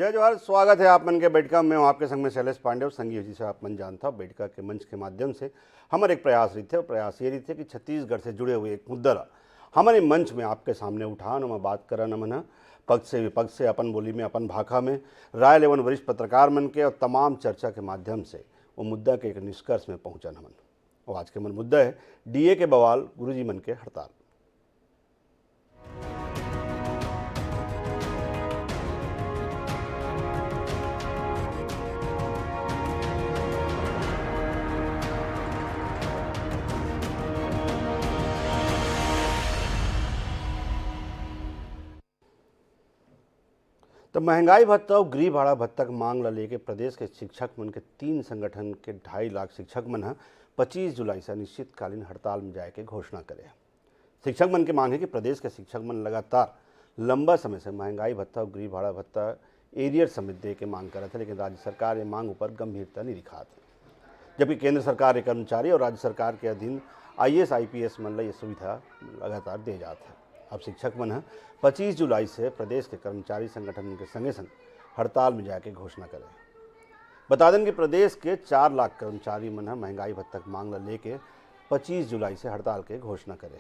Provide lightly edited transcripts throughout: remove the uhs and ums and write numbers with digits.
जय जवाहर। स्वागत है आप मन के बैठका में। हूँ आपके संग में शैलेश पांडे और संगी जी से आप मन जानता बैठका के मंच के माध्यम से हमारे एक प्रयास रही थे और प्रयास ये रही थे कि छत्तीसगढ़ से जुड़े हुए एक मुद्दा हमारे मंच में आपके सामने उठा न बात करा न मन पक्ष से विपक्ष से अपन बोली में अपन भाषा में राय लेवन वरिष्ठ पत्रकार मन के और तमाम चर्चा के माध्यम से वो मुद्दा के एक निष्कर्ष में पहुँचा न मन। और आज के मन मुद्दा है डीए के बवाल गुरुजी मन के हड़ताल। तो महंगाई भत्ता और गृह भाड़ा भत्ता की मांग ला लेके प्रदेश के शिक्षक मन के 3 संगठन के 2.5 लाख शिक्षक मन 25 जुलाई से अनिश्चितकालीन हड़ताल में जाए के घोषणा करे। शिक्षक मन के मांग है कि प्रदेश के शिक्षक मन लगातार लंबा समय से महंगाई भत्ता और गृह भाड़ा भत्ता एरियर समेत दे के मांग करे थे, लेकिन राज्य सरकार ये मांग ऊपर गंभीरता नहीं दिखाती, जबकि केंद्र सरकार के कर्मचारी और राज्य सरकार के अधीन IAS IPS मन ये सुविधा लगातार दे जाता है। अब शिक्षक मन 25 जुलाई से प्रदेश के कर्मचारी संगठन के संगे संग हड़ताल में जाके घोषणा करें। बता दें कि प्रदेश के 4 लाख कर्मचारी मन महंगाई भत्ता की मांग लेके 25 जुलाई से हड़ताल के घोषणा करें।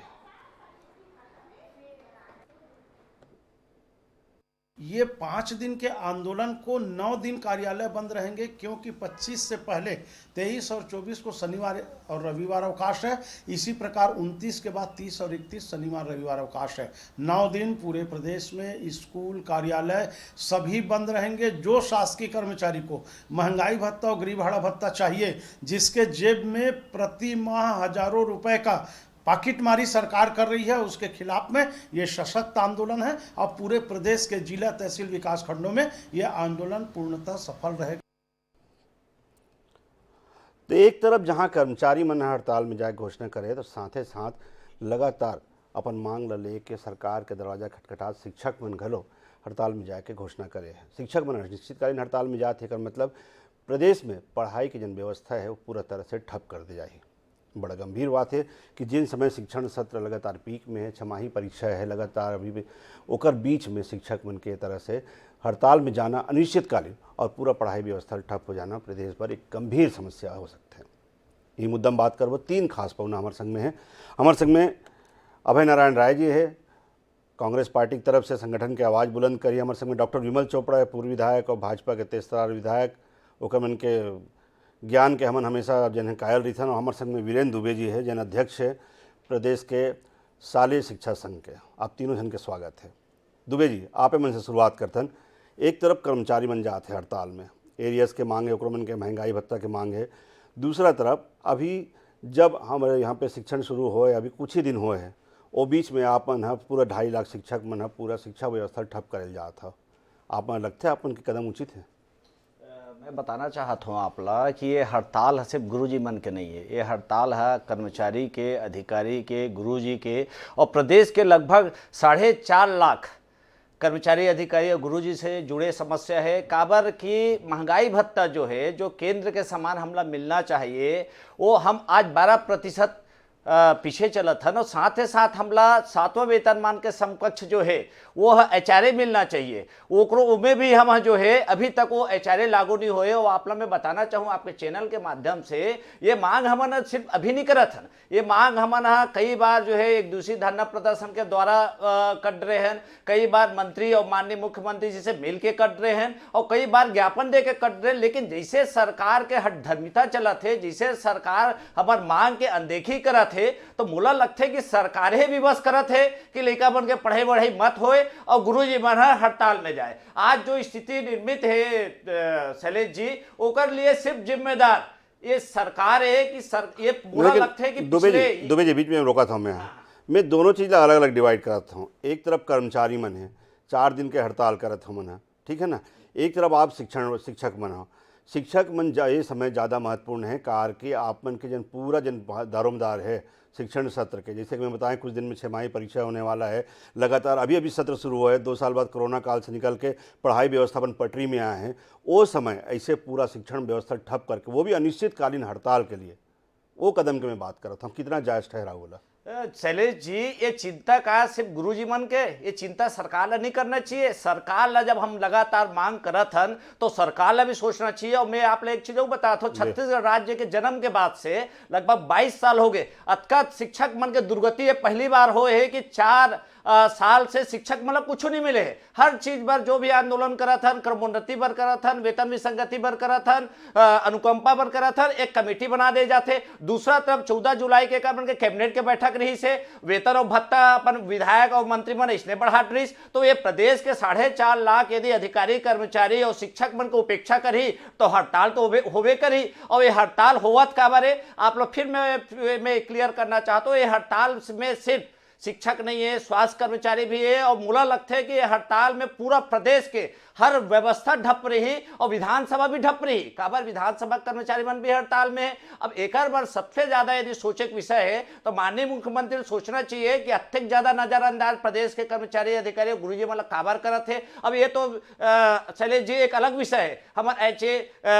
ये 5 दिन के आंदोलन को 9 दिन कार्यालय बंद रहेंगे, क्योंकि 25 से पहले 23 और 24 को शनिवार और रविवार अवकाश है। इसी प्रकार 29 के बाद 30 और 31 शनिवार रविवार अवकाश है। 9 दिन पूरे प्रदेश में स्कूल कार्यालय सभी बंद रहेंगे। जो शासकीय कर्मचारी को महंगाई भत्ता और गृह भाड़ा भत्ता चाहिए, जिसके जेब में प्रति माह हजारों रुपए का पाकिटमारी सरकार कर रही है, उसके खिलाफ में ये सशक्त आंदोलन है। अब पूरे प्रदेश के जिला तहसील विकास खंडों में यह आंदोलन पूर्णतः सफल रहेगा। तो एक तरफ जहां कर्मचारी मन हड़ताल में जाए घोषणा करे, तो साथ ही साथ लगातार अपन मांग ला लेके सरकार के दरवाजा खटखटात शिक्षक मन घलो हड़ताल में जाके घोषणा करे। शिक्षक मन अनिश्चितकालीन हड़ताल में जाते कर मतलब प्रदेश में पढ़ाई की जन व्यवस्था है वो पूरा तरह से ठप कर दी जाए। बड़ा गंभीर बात है कि जिन समय शिक्षण सत्र लगातार पीक में है, छमाही परीक्षा है लगातार अभी भी, ओकर बीच में शिक्षक मन के तरह से हड़ताल में जाना अनिश्चितकालीन और पूरा पढ़ाई व्यवस्था ठप हो जाना प्रदेश पर एक गंभीर समस्या हो सकता है। ये मुद्दा में बात करबो। 3 खास पौना हमारे संग में है। हमारे संग में अभय नारायण राय जी है, कांग्रेस पार्टी की तरफ से संगठन की आवाज़ बुलंद करी। हमारे संग में डॉक्टर विमल चोपड़ा है, पूर्व विधायक और भाजपा के तेजतरार विधायक, ओकर मन के ज्ञान के हमन हमेशा जिन्हें कायल रही था। हमारे संग में वीरेंद्र दुबे जी है, जिन अध्यक्ष है प्रदेश के शालेय शिक्षा संघ के। आप तीनों जन के स्वागत है। दुबे जी, आप मन से शुरुआत करतन। एक तरफ कर्मचारी मन जाते हैं हड़ताल में, एरियस के मांग है, ओकर मन के महंगाई भत्ता के मांग है। दूसरा तरफ अभी जब हमारे यहाँ पे शिक्षण शुरू हो, अभी कुछ ही दिन हुए हैं, वो बीच में आप मन पूरा 2.5 लाख शिक्षक मन पूरा शिक्षा व्यवस्था ठप करल जाता। आप मन लगता है अपन के कदम उचित है? मैं बताना चाहता हूँ आपला कि ये हड़ताल सिर्फ गुरुजी मन के नहीं है, ये हड़ताल है कर्मचारी के, अधिकारी के, गुरुजी के और प्रदेश के लगभग 4.5 लाख कर्मचारी, अधिकारी और गुरुजी से जुड़े समस्या है। काबर की महंगाई भत्ता जो है, जो केंद्र के समान हमला मिलना चाहिए, वो हम आज 12% पीछे चला था ना। साथ ही साथ हमला 7वां वेतनमान के समकक्ष जो है वो HRA मिलना चाहिए। वो में भी हम जो है अभी तक वो HRA लागू नहीं हुए। और आप मैं बताना चाहूँ आपके चैनल के माध्यम से, ये मांग हमन सिर्फ अभी नहीं करत हन, ये मांग हमन कई बार जो है एक दूसरी धरना प्रदर्शन के द्वारा कर रहे हैं, कई बार मंत्री और माननीय मुख्यमंत्री जी से मिल के कर रहे हैं और कई बार ज्ञापन दे के कर रहे हैं। लेकिन जैसे सरकार के हठधर्मिता चला थे, जैसे सरकार हमार मांग के अनदेखी करा थे, तो मोला लगते कि सरकारें विवश करत है कि लड़का बन के पढ़ाई बढ़ाई मत होए और गुरुजी मन हड़ताल में जाए। आज जो स्थिति निर्मित है शैलेश जी, ओकर लिए सिर्फ जिम्मेदार ये सरकार है कि ये मोला लगता है कि दुबे जी बीच में रोका था मैं दोनों चीज़ अलग अलग डिवाइड कराता हूँ। एक तरफ कर्मचारी मन है, 4 दिन के हड़ताल करत हमन, ठीक है ना। एक तरफ आप शिक्षक मन हो, शिक्षक मन ये समय ज़्यादा महत्वपूर्ण है कार कि आप मन के जन पूरा जन दारोमदार है शिक्षण सत्र के। जैसे कि मैं बताएं, कुछ दिन में छमाही परीक्षा होने वाला है, लगातार अभी सत्र शुरू हुआ है। 2 साल बाद कोरोना काल से निकल के पढ़ाई व्यवस्थापन पटरी में आए हैं। वो समय ऐसे पूरा शिक्षण व्यवस्था ठप करके, वो भी अनिश्चितकालीन हड़ताल के लिए, वो कदम की मैं बात कर रहा था, कितना जायज़ ठहरा बोला? शैलेश जी, ये चिंता का सिर्फ गुरुजी मन के, ये चिंता सरकार ला नहीं करना चाहिए। सरकार ला जब हम लगातार मांग करत हन तो सरकार ला भी सोचना चाहिए। और मैं आप लोग एक चीज बताता हूँ, छत्तीसगढ़ राज्य के जन्म के बाद से लगभग 22 साल हो गए, अतका शिक्षक मन के दुर्गति ये पहली बार हो है कि 4 साल से शिक्षक मतलब कुछ नहीं मिले। हर चीज पर जो भी आंदोलन करा था, क्रमोन्नति पर करा था, वेतन विसंगति पर करा था, अनुकंपा पर करा था, एक कमेटी बना दे जाते। दूसरा तरफ 14 जुलाई के कारण के कैबिनेट के बैठक रही से वेतन और भत्ता अपन विधायक और मंत्री मन इसने बढ़ाट रही। तो ये प्रदेश के 4.5 लाख यदि अधिकारी कर्मचारी और शिक्षक मन को उपेक्षा करी तो हड़ताल तो होवे करी। और ये हड़ताल होवत का बारे आप लोग फिर मैं क्लियर करना चाहता हूँ, ये हड़ताल में सिर्फ शिक्षक नहीं है, स्वास्थ्य कर्मचारी भी है। और मुला लगता है कि हड़ताल में पूरा प्रदेश के हर व्यवस्था ठप रही और विधानसभा भी ठप रही। काबर विधानसभा कर्मचारी मन भी हड़ताल में है। अब एक बार सबसे ज्यादा यदि सोचे का विषय है तो माननीय मुख्यमंत्री सोचना चाहिए कि अधिक ज्यादा नजरअंदाज प्रदेश के कर्मचारी अधिकारी गुरुजी मतलब काबर करत है। अब ये तो शैलेश जी एक अलग विषय है, हमारे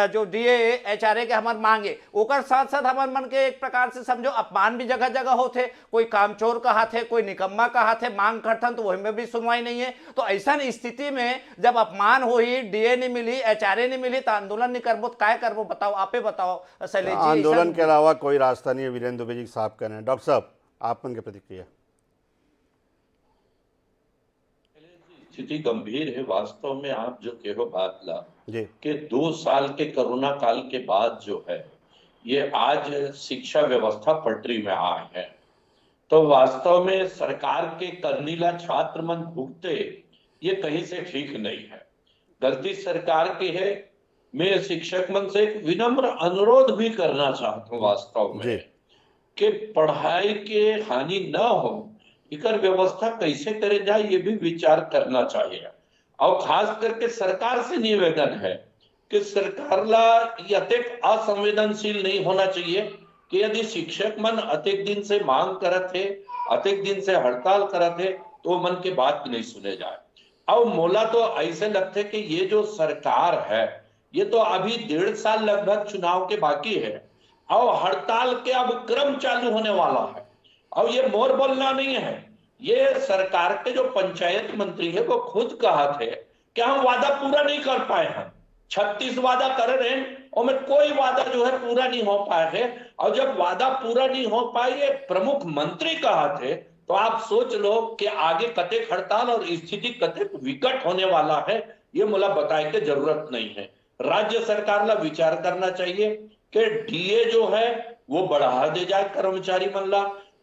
जो डीए HRA के हमारे मांगे ओकर साथ साथ हमारे मन के एक प्रकार से समझो अपमान भी जगह जगह होते। कोई कामचोर का हाथ है, कोई निकम्मा का हाथ है, मांग करथन तो वही में भी सुनवाई नहीं है। तो ऐसा स्थिति में जब अपमान हो ही, डीए नहीं मिली, HRA नहीं मिली तो आंदोलन नहीं करबो तो काय करबो बताओ, आपे बताओ शैलेश जी। आंदोलन के अलावा कोई रास्ता नहीं है, वीरेंद्र दुबे जी साहब कह रहे हैं। डॉक्टर साहब, आप उनकी प्रतिक्रिया। स्थिति गंभीर है वास्तव में। आप जो कहो बात ला जी कि 2 साल के कोरोना काल के बाद जो है ये आज शिक्षा व्यवस्था पटरी में आए है, तो वास्तव में सरकार के करनीला छात्र मन भुगते ये कहीं से ठीक नहीं है, गलती सरकार की है। मैं शिक्षक मन से एक विनम्र अनुरोध भी करना चाहता हूँ वास्तव में कि पढ़ाई के हानि न हो, इकर व्यवस्था कैसे करे जाए ये भी विचार करना चाहिए। और खास करके सरकार से निवेदन है कि सरकार ला अतिक असंवेदनशील नहीं होना चाहिए कि यदि शिक्षक मन अतिक दिन से मांग करत है, अतिक दिन से हड़ताल करत है तो मन के बात नहीं सुने जाए। और मोला तो ऐसे लगते कि ये जो सरकार है ये तो अभी 1.5 साल लगभग चुनाव के बाकी है और हड़ताल के अब क्रम चालू होने वाला है। और ये मोर बोलना नहीं है, ये सरकार के जो पंचायत मंत्री है वो खुद कहा थे कि हम वादा पूरा नहीं कर पाए हैं। 36 वादा कर रहे हैं और में कोई वादा जो है पूरा नहीं हो पाए है। और जब वादा पूरा नहीं हो पाए ये प्रमुख मंत्री कहा थे तो आप सोच लो कि आगे कतेक हड़ताल और स्थिति कतेक विकट होने वाला है। ये मुला बताए के जरूरत नहीं है। राज्य सरकार ला विचार करना चाहिए कि डीए जो है वो बढ़ा दे जाए,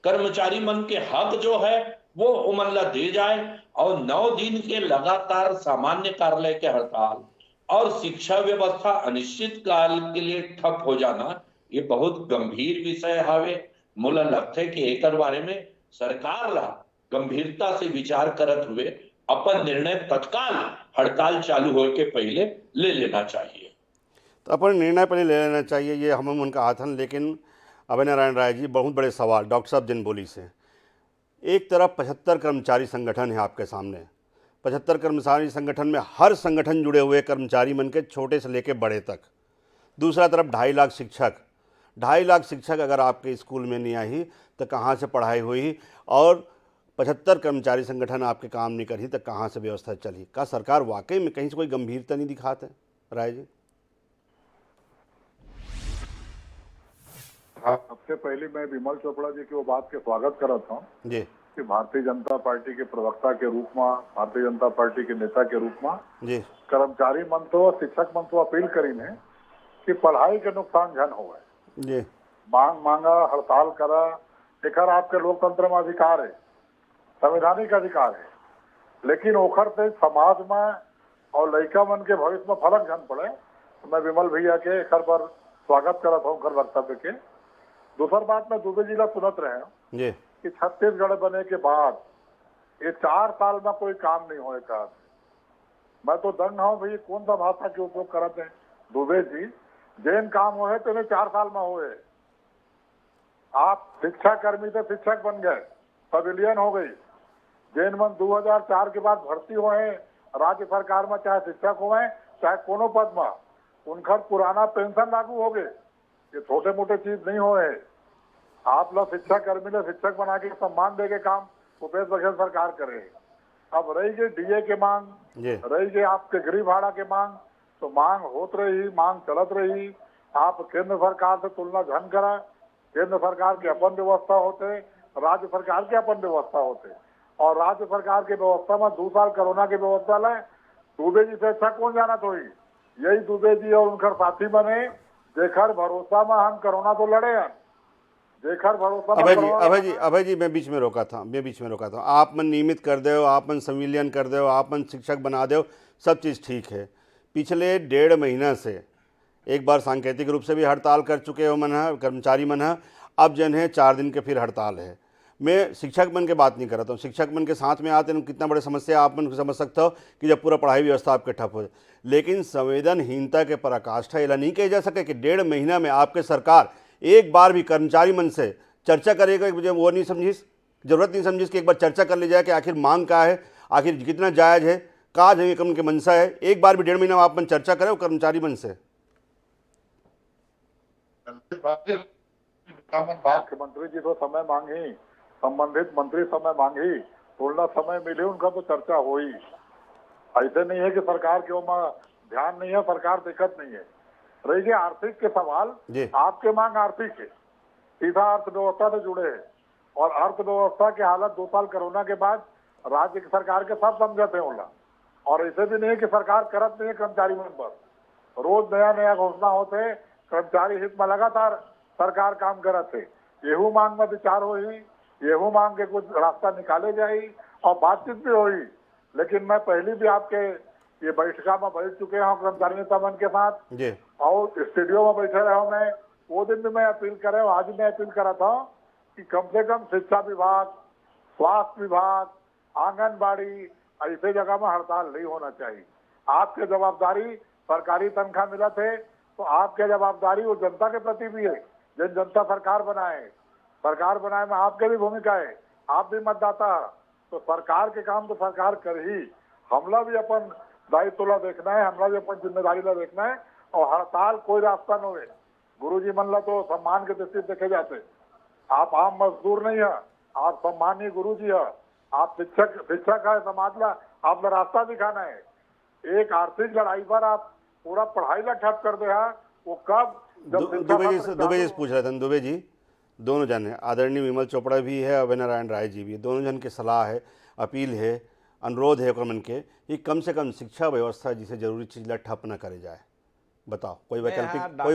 कर्मचारी मन के हक जो है वो उमल्ला दे जाए। और 9 दिन के लगातार सामान्य कार्यालय के हड़ताल और शिक्षा व्यवस्था अनिश्चित काल के लिए ठप हो जाना ये बहुत गंभीर विषय है। मुला लगता है कि एक बारे में सरकार ला गंभीरता से विचार करत हुए अपन निर्णय तत्काल हड़ताल चालू होने के पहले ले लेना चाहिए। तो अपन निर्णय पहले ले लेना चाहिए, ये हम उनका आथन। लेकिन अभय नारायण राय जी, बहुत बड़े सवाल डॉक्टर साहब जिन बोली से। एक तरफ 75 कर्मचारी संगठन है आपके सामने, 75 कर्मचारी संगठन में हर संगठन जुड़े हुए कर्मचारी मन के, छोटे से लेके बड़े तक। दूसरा तरफ 2.5 लाख शिक्षक, 2.5 लाख शिक्षक अगर आपके स्कूल में नहीं आई तो कहाँ से पढ़ाई हुई? और 75 कर्मचारी संगठन आपके काम नहीं करी तो कहाँ से व्यवस्था चली? का सरकार वाकई में कहीं से कोई गंभीरता नहीं दिखाते राय जी? सबसे पहले मैं विमल चोपड़ा जी की वो बात के स्वागत करता हूँ जी कि भारतीय जनता पार्टी के प्रवक्ता के रूप में, भारतीय जनता पार्टी के नेता के रूप में जी कर्मचारी मन तो शिक्षक मन तो अपील करी ने कि पढ़ाई के नुकसान झन हो जी मांगा हड़ताल करा, एकर आपके लोकतंत्र में अधिकार है, संवैधानिक अधिकार है। लेकिन ओखर से समाज में और लड़का मन के भविष्य में फर्क झन पड़े। तो मैं विमल भैया के एक पर स्वागत करता हूँ वक्तव्य के। दूसर बात में दुबे जिला सुनत रहे हैं जी कि छत्तीसगढ़ बने के बाद ये 4 साल में कोई काम नहीं होए का। मैं तो दंग हूँ भाई कौन सा भाषा के उपयोग करते हैं दुबे जी। जैन काम हुए तो इन्हें 4 साल में हुए। आप शिक्षा कर्मी तो शिक्षक बन गए, पवेलियन हो गई। जैन मन 2004 के बाद भर्ती हुए राज्य सरकार में, चाहे शिक्षक हुए चाहे कोनो पद में, उनका पुराना पेंशन लागू हो गए। ये छोटे मोटे चीज नहीं हुए। आप लोग शिक्षक कर्मी ने शिक्षक बना के सम्मान दे के काम भूपेश बघेल सरकार करे। अब रही गई डीए के मांग, जी रही गई आपके गृह भाड़ा के मांग, तो मांग होत रही, मांग चलत रही। आप केंद्र सरकार से तुलना झन करा, केंद्र सरकार के अपन व्यवस्था होते, राज्य सरकार के अपन व्यवस्था होते, और राज्य सरकार के व्यवस्था में 2 साल कोरोना की व्यवस्था लाए। दुबे जी से अच्छा कौन जाना तो ही यही दुबे जी और उनका साथी बने, जेखर भरोसा में हम कोरोना तो लड़े हैं, जेखर भरोसा में कोरोना- अभय जी मैं बीच में रोका था। आप मन नियमित कर दो, आप मन संविलियन कर दो, आप मन शिक्षक बना दो, सब चीज़ ठीक है। पिछले 1.5 महीना से एक बार सांकेतिक रूप से भी हड़ताल कर चुके हो मन है, कर्मचारी मन है, अब जन है 4 दिन के फिर हड़ताल है। मैं शिक्षक मन के बात नहीं कर रहा हूँ, शिक्षक मन के साथ में आते हैं कितना बड़े समस्या आप मन समझ सकते हो कि जब पूरा पढ़ाई व्यवस्था आपके ठप हो जाए, लेकिन संवेदनहीनता के पराकाष्ठा ऐसा नहीं कही जा सके कि 1.5 महीना में आपके सरकार एक बार भी कर्मचारी मन से चर्चा करेगा। मुझे वो नहीं समझिस, जरूरत नहीं समझिस कि एक बार चर्चा कर ली जाए कि आखिर मांग क्या है, आखिर कितना जायज़ है, का जो उनके मनसा है। एक बार भी 1.5 महीना में आप मन चर्चा करें कर्मचारी मन से। मुख्यमंत्री जी तो समय मांगी, संबंधित मंत्री समय मांगी, थोड़ा समय मिले उनका तो चर्चा हो ही। ऐसे नहीं है कि सरकार के ऊपर ध्यान नहीं है, सरकार दिक्कत नहीं है। रही गई आर्थिक के सवाल, आपके मांग आर्थिक है, सीधा अर्थव्यवस्था से जुड़े हैं, और अर्थव्यवस्था की हालत 2 साल कोरोना के बाद राज्य की सरकार के सब समझते होला। और ऐसे भी नहीं है कि सरकार करत नहीं है कर्मचारी मन पर, रोज नया नया घोषणा होते, कर्मचारी हित में लगातार सरकार काम करत है। येहू मांग में विचार हो ही, येहू मांग के कुछ रास्ता निकाले जाए और बातचीत भी हो ही। लेकिन मैं पहले भी आपके ये बैठका में बैठ चुके हूँ कर्मचारी नेता मन के साथ जी, और स्टूडियो में बैठे रहा हूँ। मैं वो दिन भी मैं अपील कर रहा हूँ, आज मैं अपील कर रहा था कि कम से कम शिक्षा विभाग, स्वास्थ्य विभाग, आंगनबाड़ी, ऐसे जगह में हड़ताल नहीं होना चाहिए। आपके जवाबदारी सरकारी तनख्वाह मिला थे तो आपके जवाबदारी वो जनता के प्रति भी है। जब जनता सरकार बनाए में आपके भी भूमिका है, आप भी मतदाता है, तो सरकार के काम तो सरकार कर ही। हमला भी अपन दायित्व ला देखना है, हमला भी अपन जिम्मेदारी ला देखना है, और हड़ताल कोई रास्ता न हो। गुरुजी मन ला तो सम्मान के दृष्टि देखे जाते, आप आम मजदूर नहीं है, आप सम्मानीय गुरुजी है, आप शिक्षक है समाज ला, आप रास्ता दिखाना है। एक आर्थिक लड़ाई पर आप पूरा पढ़ाई ला ठप कर दे है, वो कब दुबे जी से पूछ रहे थे। दुबे जी दोनों जन है, आदरणीय विमल चोपड़ा भी है, अभय नारायण राय जी भी है, दोनों जन की सलाह है, अपील है, अनुरोध है मन के कि कम से कम शिक्षा व्यवस्था जिसे जरूरी चीज ला ठप न करे जाए। बताओ कोई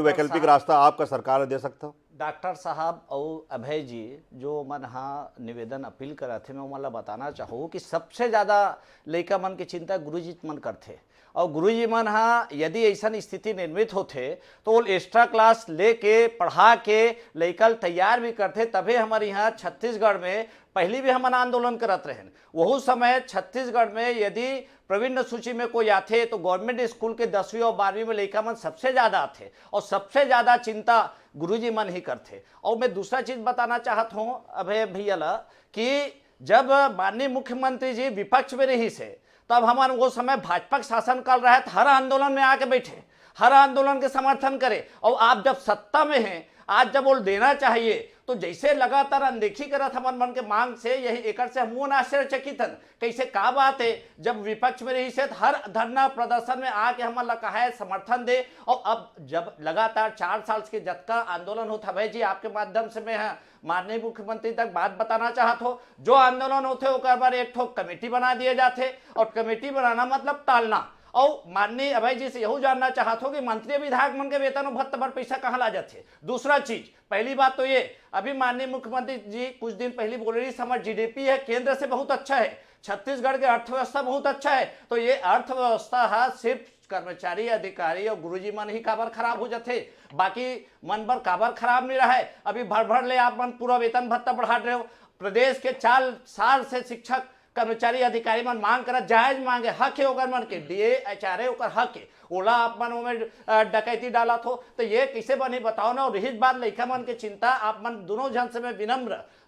वैकल्पिक रास्ता आपका सरकार दे सकता हो? डॉक्टर साहब और अभय जी जो मन हाँ निवेदन अपील करा थे, मैं मला बताना चाहूँ कि सबसे ज़्यादा लड़का मन की चिंता गुरुजी मन करते, और गुरुजी मन हाँ यदि ऐसा स्थिति निर्मित होते तो वो एक्स्ट्रा क्लास लेके पढ़ा के लड़का तैयार भी करते। तभी हमारे यहाँ छत्तीसगढ़ में पहले भी हमन आंदोलन करत रहे। वह समय छत्तीसगढ़ में यदि प्रवीण सूची में कोई आते तो गवर्नमेंट स्कूल के 10वीं और 12वीं में लड़का मन सबसे ज़्यादा आते, और सबसे ज़्यादा चिंता गुरुजी मन ही करते। और मैं दूसरा चीज़ बताना चाहता हूँ अभय भैया कि जब माननीय मुख्यमंत्री जी विपक्ष में रही से, तब हमारे वो समय भाजपा का शासन काल रहा है, तो हर आंदोलन में आके बैठे, हर आंदोलन के समर्थन करे। और आप जब सत्ता में हैं, आज जब वो देना चाहिए तो जैसे लगातार अनदेखी करत हमार मन के मांग से, यही एकर से हम आश्चर्यचकित हन कैसे का बात है जब विपक्ष में रही से हर धरना प्रदर्शन में आके हमारा कहा है समर्थन दे। और अब जब लगातार 4 साल के जतका आंदोलन होता भाई जी, आपके माध्यम से मैं माननीय मुख्यमंत्री तक बात बताना चाहत हो, जो आंदोलन होते ओकर बार एक ठोक कमेटी बना दिए जाते, और कमेटी बनाना मतलब टालना। और माननीय अभय जी से यही जानना चाहत हो कि मंत्री विधायक मन के वेतन और भत्ता पर पैसा कहाँ ला जाते। दूसरा चीज, पहली बात तो ये, अभी माननीय मुख्यमंत्री जी कुछ दिन पहले बोल रही हमारा जीडीपी है केंद्र से बहुत अच्छा है, छत्तीसगढ़ की अर्थव्यवस्था बहुत अच्छा है, तो ये अर्थव्यवस्था है सिर्फ कर्मचारी अधिकारी और गुरुजी मन ही काबर खराब हो जाते, बाकी मन पर काबर खराब नहीं रहा है। अभी भर ले आप मन पूरा वेतन भत्ता बढ़ा रहे हो। प्रदेश के 4 साल से शिक्षक कर्मचारी अधिकारी मन मांग कर जायज मांगे, हक है ओकर मन के, डीए एचआरए ओकर हक है, ओला आप मन में डकैती डाला थो तो ये कैसे बनी बताओ ना। और रही बात लड़का मन के चिंता, आप मन दोनों जन से मैं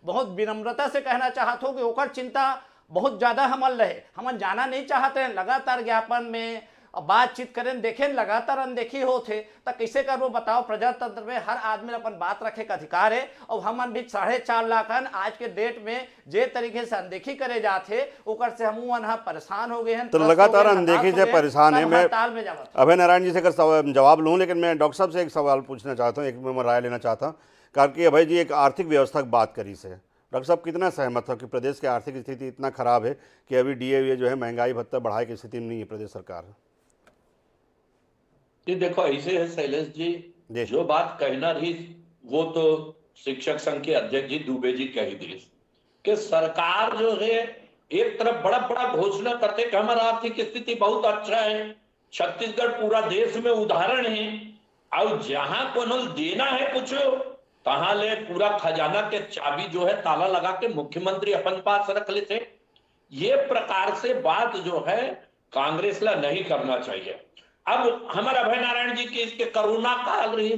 बहुत विनम्रता से कहना चाहता हूँ कि ओकर चिंता बहुत ज्यादा हमल रहे, हम जाना नहीं चाहते हैं। लगातार ज्ञापन में और बातचीत करें, देखें लगातार अनदेखी होते तो कैसे करबो बताओ। प्रजातंत्र में हर आदमी अपन बात रखे का अधिकार है और हम भी 4.5 लाख आज के डेट में जे तरीके से अनदेखी करे जाते ओकर से हम परेशान हो गए हैं। तो लगातार अनदेखी से परेशान है। मैं अभय नारायण जी से अगर जवाब लूँ, लेकिन मैं डॉक्टर साहब से एक सवाल पूछना चाहता हूँ, एक मैं राय लेना चाहता हूँ। क्योंकि अभय जी एक आर्थिक व्यवस्था की बात करी से डॉक्टर साहब कितना सहमत हो कि प्रदेश की आर्थिक स्थिति इतना खराब है कि अभी डीए जो है महंगाई भत्ता बढ़ाए की स्थिति में नहीं है प्रदेश सरकार? ये देखो ऐसे है शैलेश जी, जो बात कहना रही वो तो शिक्षक संघ के अध्यक्ष जी दुबे जी कह दी कि सरकार जो है एक तरफ बड़ा बड़ा घोषणा करते कि हमारा आर्थिक स्थिति बहुत अच्छा है, छत्तीसगढ़ पूरा देश में उदाहरण है, और जहां को देना है कुछ तहां ले पूरा खजाना के चाबी जो है ताला लगा के मुख्यमंत्री अपन पास रख लेते। ये प्रकार से बात जो है कांग्रेस ला नहीं करना चाहिए। अब हमारा अभय नारायण जी के इसके कोरोना काल रही,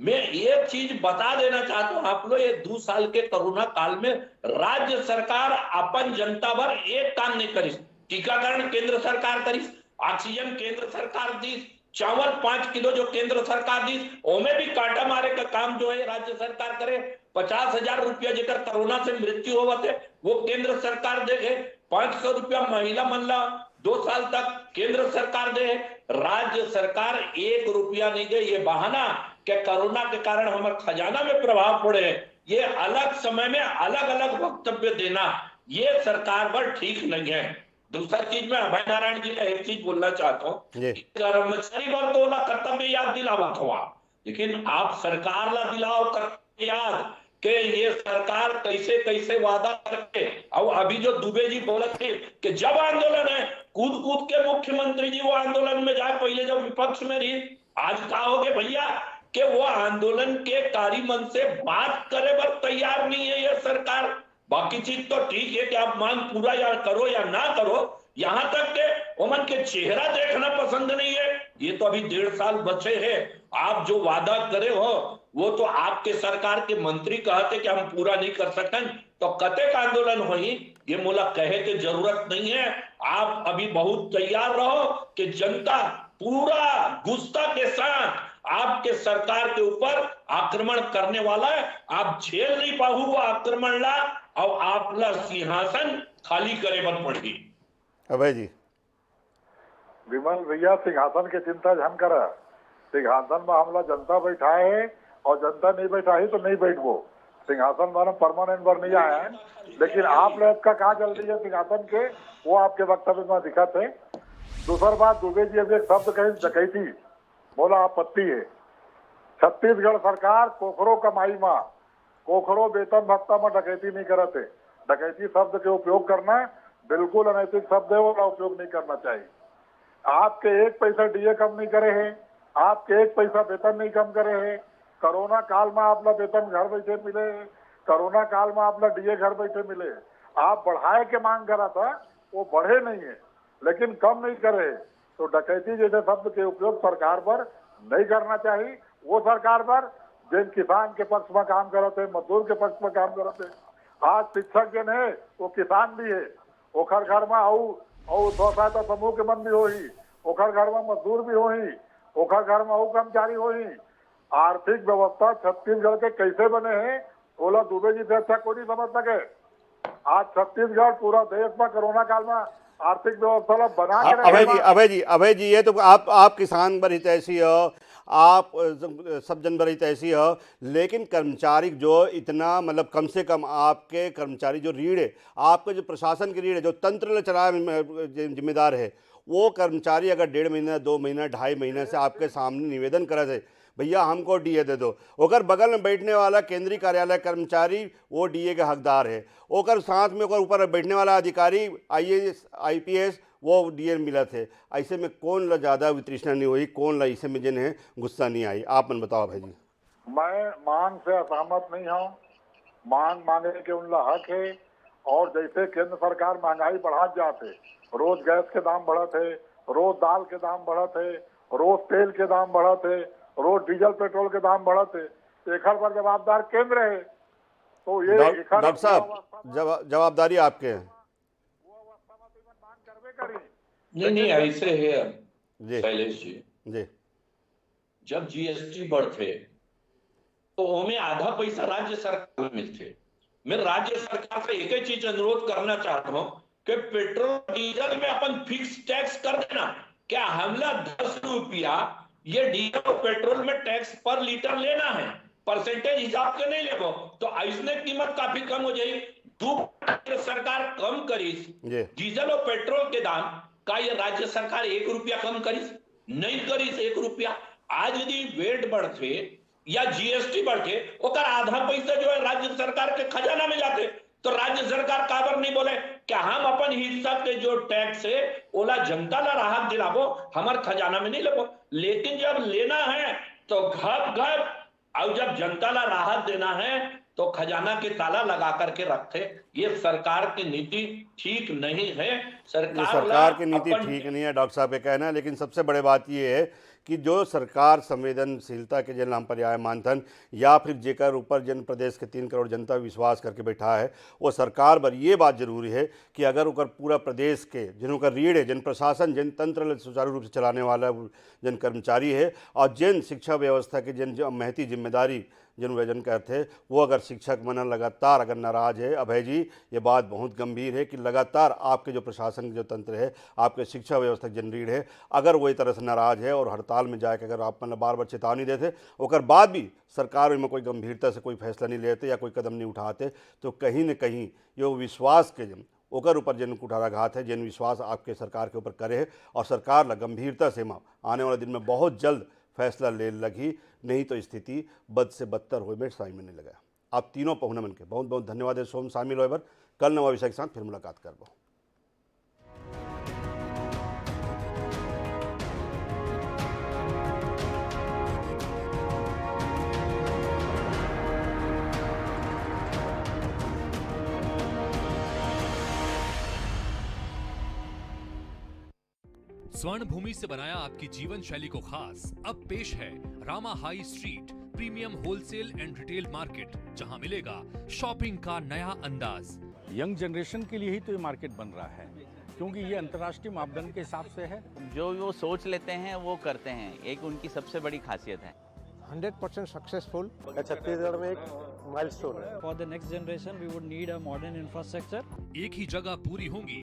मैं ये चीज बता देना चाहता हूं आप लोग, ये 2 साल के कोरोना काल में राज्य सरकार अपन जनता भर एक काम नहीं करी। टीकाकरण केंद्र सरकार करी, ऑक्सीजन केंद्र सरकार दी, चावल 5 किलो जो केंद्र सरकार दी, ओमे भी कांटा मारे का काम जो है राज्य सरकार करे। 50,000 रुपया जेकर कोरोना से मृत्यु होवत है वो केंद्र सरकार देखे। 500 रुपया महिला मनला 2 साल तक केंद्र सरकार दे। राज्य सरकार 1 रुपया नहीं दे। ये बहाना कि कोरोना के कारण हमारे खजाना में प्रभाव पड़े, ये अलग समय में अलग अलग वक्तव्य देना ये सरकार पर ठीक नहीं है। दूसरा चीज में अभय नारायण जी का एक चीज बोलना चाहता हूँ, कर्मचारी वर्ग तो कर्तव्य याद दिलावा हुआ, लेकिन आप सरकार ला दिलाओ कर्तव्य याद कि ये सरकार कैसे कैसे वादा करके। और अभी जो दुबे जी बोले थे कि जब आंदोलन है कूद कूद के मुख्यमंत्री जी वो आंदोलन में जाए, पहले जब विपक्ष में रही, आज कहा हो गए भैया कि वो आंदोलन के कार्य मन से बात करे पर तैयार नहीं है ये सरकार। बाकी चीज तो ठीक है कि आप मांग पूरा या करो या ना करो, यहां तक के ओमन के चेहरा देखना पसंद नहीं है। ये तो अभी 1.5 साल बचे हैं, आप जो वादा करे हो वो तो आपके सरकार के मंत्री कहते कि हम पूरा नहीं कर सकते, तो कते का आंदोलन हो ही ये मोला कहे की जरूरत नहीं है। आप अभी बहुत तैयार रहो कि जनता पूरा गुस्सा के साथ आपके सरकार के ऊपर आक्रमण करने वाला है, आप झेल नहीं पाओ वो आक्रमण ला और आपला सिंहासन खाली करे बन पड़ी। अभय जी, विमल भैया सिंहासन की चिंता झन कर, सिंहासन में हमला जनता बैठा है और जनता नहीं बैठा है तो नहीं बैठ वो सिंहासन माना परमानेंट पर नहीं आया है। लेकिन आप लोग का कहा जल्दी है सिंहासन के वो आपके वक्तव्य में दिखाते हैं। दूसरा बात दुबे जी अभी एक शब्द कही डकैती बोला आपत्ति है। छत्तीसगढ़ सरकार कोखरो कमाई में कोखरो वेतन भत्ता में डकैती नहीं करते। डकैती शब्द के उपयोग करना बिल्कुल अनैतिक शब्द है, वो उपयोग नहीं करना चाहिए। आपके 1 पैसा डीए कम नहीं करे हैं, आपके 1 पैसा वेतन नहीं कम करे हैं। कोरोना काल में आपला वेतन घर बैठे मिले, कोरोना काल में आपला डीए घर बैठे मिले। आप बढ़ाए के मांग करा था वो बढ़े नहीं है, लेकिन कम नहीं करे। तो डकैती जैसे शब्द के उपयोग सरकार पर नहीं करना चाहिए। वो सरकार पर जिन किसान के पक्ष में काम करते, मजदूर के पक्ष में काम करते। आज शिक्षक जन है वो किसान भी है, ओखर घर में और स्वसहायता समूह के मन भी हो ही, ओखर घर में मजदूर भी हो ही, ओखर घर में और कर्मचारी हो ही। आर्थिक व्यवस्था छत्तीसगढ़ के कैसे बने हैं ओला दुबे जी से अच्छा कोई नहीं समझ सके। आज छत्तीसगढ़ पूरा देश में कोरोना काल में आर्थिक व्यवस्था बना के अभय जी ये तो आप किसान पर हितैषी हो, आप सब जन पर हितैषी हो, लेकिन कर्मचारी जो इतना मतलब कम से कम आपके कर्मचारी जो रीढ़ है, आपके जो प्रशासन की रीढ़ है, जो तंत्र चलाए जिम्मेदार है, वो कर्मचारी अगर 1.5 महीना 2 महीना 2.5 महीने से आपके सामने निवेदन करे थे भैया हमको डीए दे दो, ओकर बगल में बैठने वाला केंद्रीय कार्यालय कर्मचारी वो डीए के हकदार है, ओकर साथ में ओकर ऊपर बैठने वाला अधिकारी IAS IPS वो डीए मिला थे। ऐसे में कौन ला ज़्यादा वितृष्णा नहीं हुई, कौन ला ऐसे में जिन्हें गुस्सा नहीं आई? आप मन बताओ भाई जी। मैं मांग से असहमत नहीं हूँ, मांग मांगने के उनका हक है। और जैसे केंद्र सरकार महंगाई बढ़ा जाते, रोज गैस के दाम बढ़ते, रोज दाल के दाम बढ़ते, रोज तेल के दाम बढ़ते, रोज डीजल पेट्रोल के दाम बढ़ते, एक पर जवाबदार केंद्र है। तो ये डॉक्टर साहब जवाबदारी आपके है। नहीं ऐसे है जी शैलेश जी, जी जब जीएसटी बढ़ते तो ओमे आधा पैसा राज्य सरकार में मिलते। मैं राज्य सरकार से एक ही चीज अनुरोध करना चाहता हूं कि पेट्रोल डीजल में अपन फिक्स टैक्स कर देना। क्या हमला 10 रुपया ये डीजल और पेट्रोल में टैक्स पर लीटर लेना है, परसेंटेज हिसाब से नहीं लेबो तो ऐसने कीमत काफी कम हो जाएगी। सरकार कम करीस जी डीजल और पेट्रोल के दाम का, ये राज्य सरकार 1 रुपया कम करीस नहीं करीस 1 रुपया। आज यदि वेट बढ़ते या जीएसटी बढ़ते ओकर आधा पैसा जो है राज्य सरकार के खजाना में जाते, तो राज्य सरकार काबर नहीं बोले क्या हम अपन हिस्सा के जो टैक्स है ओला जनता ला राहत दिलाबो, हमार खजाना में नहीं लेबो। लेकिन जब लेना है तो घप घप, और जब जनता ला राहत देना है तो खजाना के ताला लगा करके रखते। ये सरकार की नीति ठीक नहीं है। ये सरकार सरकार की नीति ठीक नहीं है, डॉक्टर साहब ये कहना है। लेकिन सबसे बड़ी बात ये है कि जो सरकार संवेदनशीलता के जिन नाम पर आय मानथन या फिर जेकर ऊपर जिन प्रदेश के 3 करोड़ जनता विश्वास करके बैठा है, वो सरकार पर ये बात जरूरी है कि अगर ओकर पूरा प्रदेश के जिन का रीढ़ है, जिन प्रशासन जिन तंत्र सुचारू रूप से चलाने वाला जिन कर्मचारी है और जिन शिक्षा व्यवस्था के जिन महती जिम्मेदारी जिन वजन करते वो अगर शिक्षक मन लगातार अगर नाराज है, अभय जी ये बात बहुत गंभीर है कि लगातार आपके जो प्रशासन जो तंत्र है, आपके शिक्षा व्यवस्था जिन रीढ़ है, अगर वही तरह से नाराज है और हड़ताल में जाके अगर आप मतलब बार बार चेतावनी देते और बाद भी सरकार में कोई गंभीरता से कोई फैसला नहीं लेते या कोई कदम नहीं उठाते, तो कहीं न कहीं ये विश्वास के जिन ओकर ऊपर जिन कुठाराघात है, जिन विश्वास आपके सरकार के ऊपर करे है और सरकार ला गंभीरता से आने वाले दिन में बहुत जल्द फैसला ले लगी, नहीं तो स्थिति बद से बदतर हो में साई में नहीं लगा। आप तीनों पहुना मन के बहुत बहुत धन्यवाद है सोम शामिल होए बर। कल नवा विषय के साथ फिर मुलाकात करबो। स्वर्ण भूमि से बनाया आपकी जीवन शैली को खास। अब पेश है Rama high street premium wholesale and retail market, जहां मिलेगा शॉपिंग का नया अंदाज। यंग जनरेशन के लिए ही तो ये मार्केट बन रहा है, क्योंकि ये अंतर्राष्ट्रीय मापदंड के हिसाब से है। जो वो सोच लेते हैं वो करते हैं, एक उनकी सबसे बड़ी खासियत है। 100% सक्सेसफुल। छत्तीसगढ़ में एक माइलस्टोन है। For the next generation, we would need a modern infrastructure. एक ही जगह पूरी होंगी